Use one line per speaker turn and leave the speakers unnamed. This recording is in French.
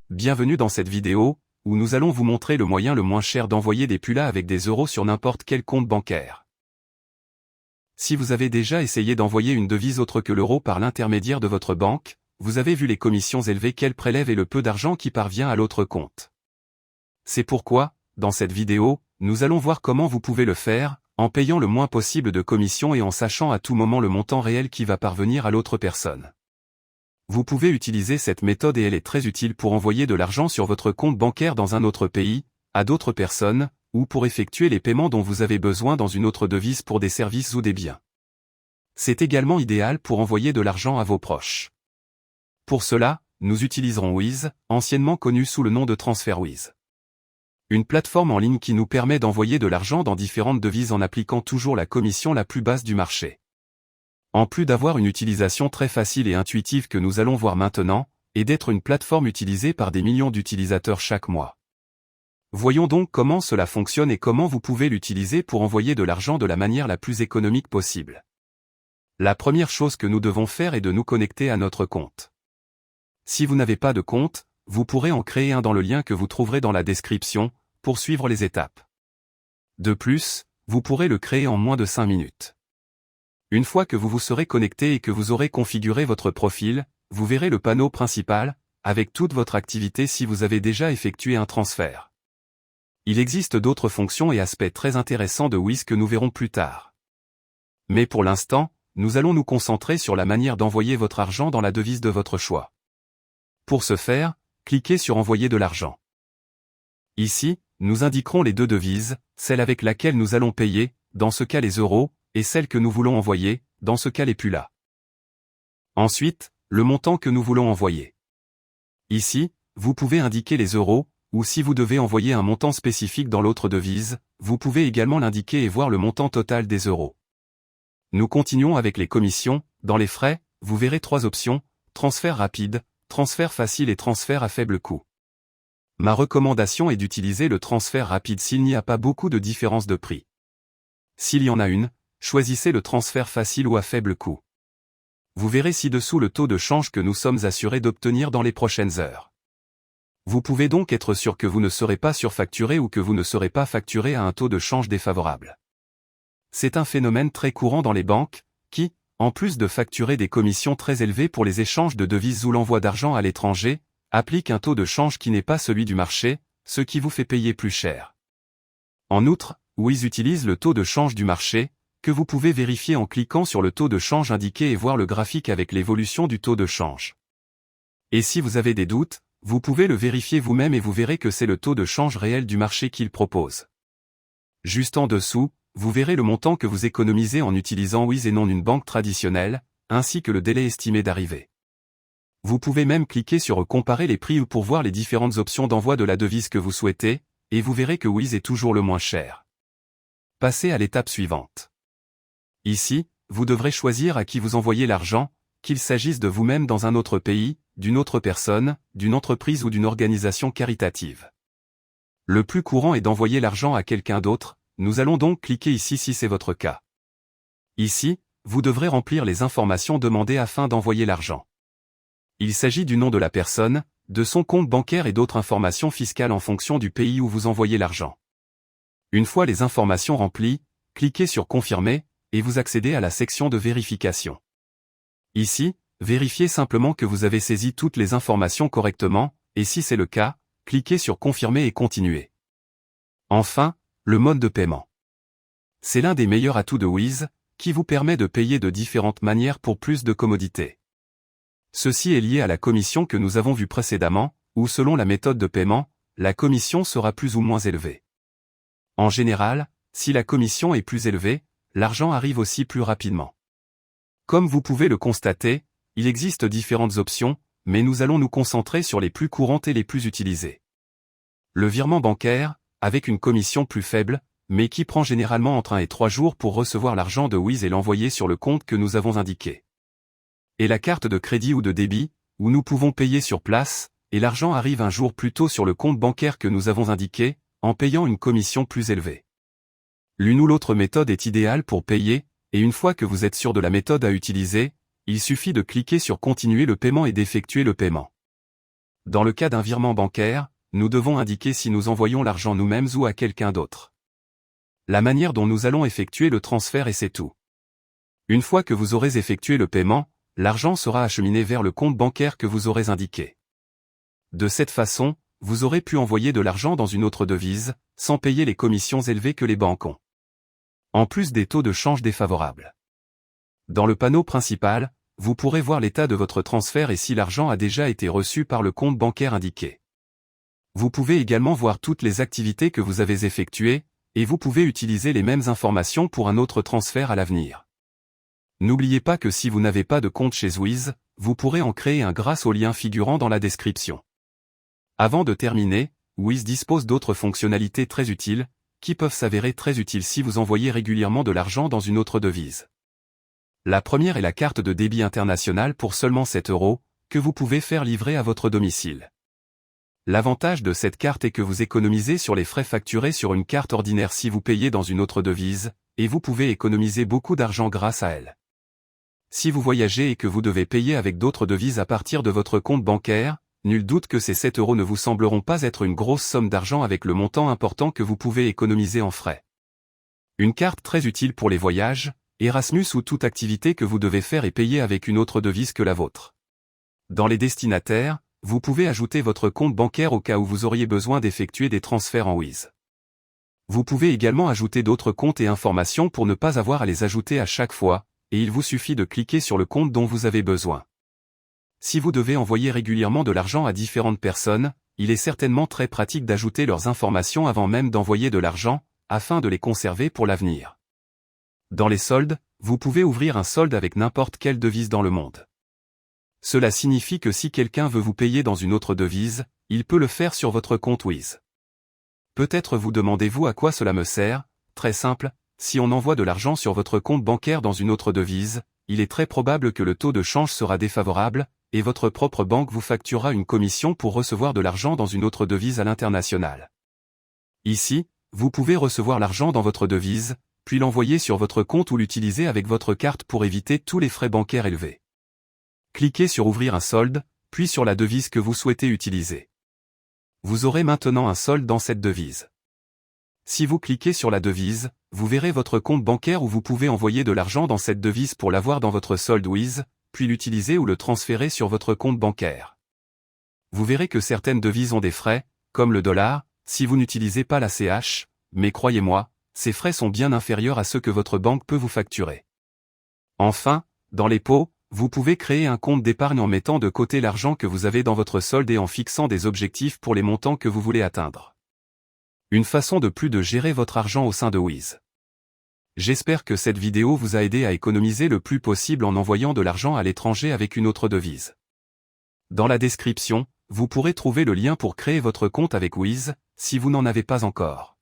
Bienvenue dans cette vidéo, où nous allons vous montrer le moyen le moins cher d'envoyer des PULA avec des euros sur n'importe quel compte bancaire. Si vous avez déjà essayé d'envoyer une devise autre que l'euro par l'intermédiaire de votre banque, vous avez vu les commissions élevées qu'elle prélève et le peu d'argent qui parvient à l'autre compte. C'est pourquoi, dans cette vidéo, nous allons voir comment vous pouvez le faire, en payant le moins possible de commissions et en sachant à tout moment le montant réel qui va parvenir à l'autre personne. Vous pouvez utiliser cette méthode et elle est très utile pour envoyer de l'argent sur votre compte bancaire dans un autre pays, à d'autres personnes, ou pour effectuer les paiements dont vous avez besoin dans une autre devise pour des services ou des biens. C'est également idéal pour envoyer de l'argent à vos proches. Pour cela, nous utiliserons Wise, anciennement connu sous le nom de TransferWise. Une plateforme en ligne qui nous permet d'envoyer de l'argent dans différentes devises en appliquant toujours la commission la plus basse du marché. En plus d'avoir une utilisation très facile et intuitive que nous allons voir maintenant, et d'être une plateforme utilisée par des millions d'utilisateurs chaque mois. Voyons donc comment cela fonctionne et comment vous pouvez l'utiliser pour envoyer de l'argent de la manière la plus économique possible. La première chose que nous devons faire est de nous connecter à notre compte. Si vous n'avez pas de compte, vous pourrez en créer un dans le lien que vous trouverez dans la description, pour suivre les étapes. De plus, vous pourrez le créer en moins de 5 minutes. Une fois que vous vous serez connecté et que vous aurez configuré votre profil, vous verrez le panneau principal, avec toute votre activité si vous avez déjà effectué un transfert. Il existe d'autres fonctions et aspects très intéressants de Wise que nous verrons plus tard. Mais pour l'instant, nous allons nous concentrer sur la manière d'envoyer votre argent dans la devise de votre choix. Pour ce faire, cliquez sur Envoyer de l'argent. Ici, nous indiquerons les deux devises, celle avec laquelle nous allons payer, dans ce cas les euros, et celle que nous voulons envoyer, dans ce cas les PULA. Ensuite, le montant que nous voulons envoyer. Ici, vous pouvez indiquer les euros, ou si vous devez envoyer un montant spécifique dans l'autre devise, vous pouvez également l'indiquer et voir le montant total des euros. Nous continuons avec les commissions. Dans les frais, vous verrez 3 options, transfert rapide, transfert facile et transfert à faible coût. Ma recommandation est d'utiliser le transfert rapide s'il n'y a pas beaucoup de différence de prix. S'il y en a une, choisissez le transfert facile ou à faible coût. Vous verrez ci-dessous le taux de change que nous sommes assurés d'obtenir dans les prochaines heures. Vous pouvez donc être sûr que vous ne serez pas surfacturé ou que vous ne serez pas facturé à un taux de change défavorable. C'est un phénomène très courant dans les banques, qui, en plus de facturer des commissions très élevées pour les échanges de devises ou l'envoi d'argent à l'étranger, appliquent un taux de change qui n'est pas celui du marché, ce qui vous fait payer plus cher. En outre, Wise utilise le taux de change du marché, que vous pouvez vérifier en cliquant sur le taux de change indiqué et voir le graphique avec l'évolution du taux de change. Et si vous avez des doutes, vous pouvez le vérifier vous-même et vous verrez que c'est le taux de change réel du marché qu'il propose. Juste en dessous, vous verrez le montant que vous économisez en utilisant Wise et non une banque traditionnelle, ainsi que le délai estimé d'arrivée. Vous pouvez même cliquer sur Comparer les prix ou pour voir les différentes options d'envoi de la devise que vous souhaitez, et vous verrez que Wise est toujours le moins cher. Passez à l'étape suivante. Ici, vous devrez choisir à qui vous envoyez l'argent, qu'il s'agisse de vous-même dans un autre pays, d'une autre personne, d'une entreprise ou d'une organisation caritative. Le plus courant est d'envoyer l'argent à quelqu'un d'autre, nous allons donc cliquer ici si c'est votre cas. Ici, vous devrez remplir les informations demandées afin d'envoyer l'argent. Il s'agit du nom de la personne, de son compte bancaire et d'autres informations fiscales en fonction du pays où vous envoyez l'argent. Une fois les informations remplies, cliquez sur Confirmer, et vous accédez à la section de vérification. Ici, vérifiez simplement que vous avez saisi toutes les informations correctement, et si c'est le cas, cliquez sur Confirmer et Continuer. Enfin, le mode de paiement. C'est l'un des meilleurs atouts de Wise, qui vous permet de payer de différentes manières pour plus de commodité. Ceci est lié à la commission que nous avons vue précédemment, où selon la méthode de paiement, la commission sera plus ou moins élevée. En général, si la commission est plus élevée, l'argent arrive aussi plus rapidement. Comme vous pouvez le constater, il existe différentes options, mais nous allons nous concentrer sur les plus courantes et les plus utilisées. Le virement bancaire, avec une commission plus faible, mais qui prend généralement entre 1 et 3 jours pour recevoir l'argent de Wise et l'envoyer sur le compte que nous avons indiqué. Et la carte de crédit ou de débit, où nous pouvons payer sur place, et l'argent arrive un jour plus tôt sur le compte bancaire que nous avons indiqué, en payant une commission plus élevée. L'une ou l'autre méthode est idéale pour payer, et une fois que vous êtes sûr de la méthode à utiliser, il suffit de cliquer sur Continuer le paiement et d'effectuer le paiement. Dans le cas d'un virement bancaire, nous devons indiquer si nous envoyons l'argent nous-mêmes ou à quelqu'un d'autre. La manière dont nous allons effectuer le transfert et c'est tout. Une fois que vous aurez effectué le paiement, l'argent sera acheminé vers le compte bancaire que vous aurez indiqué. De cette façon, vous aurez pu envoyer de l'argent dans une autre devise, sans payer les commissions élevées que les banques ont. En plus des taux de change défavorables. Dans le panneau principal, vous pourrez voir l'état de votre transfert et si l'argent a déjà été reçu par le compte bancaire indiqué. Vous pouvez également voir toutes les activités que vous avez effectuées, et vous pouvez utiliser les mêmes informations pour un autre transfert à l'avenir. N'oubliez pas que si vous n'avez pas de compte chez Wiz, vous pourrez en créer un grâce au lien figurant dans la description. Avant de terminer, Wiz dispose d'autres fonctionnalités très utiles, qui peuvent s'avérer très utiles si vous envoyez régulièrement de l'argent dans une autre devise. La première est la carte de débit international pour seulement 7 €, que vous pouvez faire livrer à votre domicile. L'avantage de cette carte est que vous économisez sur les frais facturés sur une carte ordinaire si vous payez dans une autre devise, et vous pouvez économiser beaucoup d'argent grâce à elle. Si vous voyagez et que vous devez payer avec d'autres devises à partir de votre compte bancaire, nul doute que ces 7 € ne vous sembleront pas être une grosse somme d'argent avec le montant important que vous pouvez économiser en frais. Une carte très utile pour les voyages, Erasmus ou toute activité que vous devez faire et payer avec une autre devise que la vôtre. Dans les destinataires, vous pouvez ajouter votre compte bancaire au cas où vous auriez besoin d'effectuer des transferts en Wiz. Vous pouvez également ajouter d'autres comptes et informations pour ne pas avoir à les ajouter à chaque fois, et il vous suffit de cliquer sur le compte dont vous avez besoin. Si vous devez envoyer régulièrement de l'argent à différentes personnes, il est certainement très pratique d'ajouter leurs informations avant même d'envoyer de l'argent, afin de les conserver pour l'avenir. Dans les soldes, vous pouvez ouvrir un solde avec n'importe quelle devise dans le monde. Cela signifie que si quelqu'un veut vous payer dans une autre devise, il peut le faire sur votre compte Wiz. Peut-être vous demandez-vous à quoi cela me sert? Très simple, si on envoie de l'argent sur votre compte bancaire dans une autre devise, il est très probable que le taux de change sera défavorable, et votre propre banque vous facturera une commission pour recevoir de l'argent dans une autre devise à l'international. Ici, vous pouvez recevoir l'argent dans votre devise, puis l'envoyer sur votre compte ou l'utiliser avec votre carte pour éviter tous les frais bancaires élevés. Cliquez sur Ouvrir un solde, puis sur la devise que vous souhaitez utiliser. Vous aurez maintenant un solde dans cette devise. Si vous cliquez sur la devise, vous verrez votre compte bancaire où vous pouvez envoyer de l'argent dans cette devise pour l'avoir dans votre solde Wiz, puis l'utiliser ou le transférer sur votre compte bancaire. Vous verrez que certaines devises ont des frais, comme le dollar, si vous n'utilisez pas la CH, mais croyez-moi, ces frais sont bien inférieurs à ceux que votre banque peut vous facturer. Enfin, dans les pots, vous pouvez créer un compte d'épargne en mettant de côté l'argent que vous avez dans votre solde et en fixant des objectifs pour les montants que vous voulez atteindre. Une façon de plus de gérer votre argent au sein de Wiz. J'espère que cette vidéo vous a aidé à économiser le plus possible en envoyant de l'argent à l'étranger avec une autre devise. Dans la description, vous pourrez trouver le lien pour créer votre compte avec Wiz, si vous n'en avez pas encore.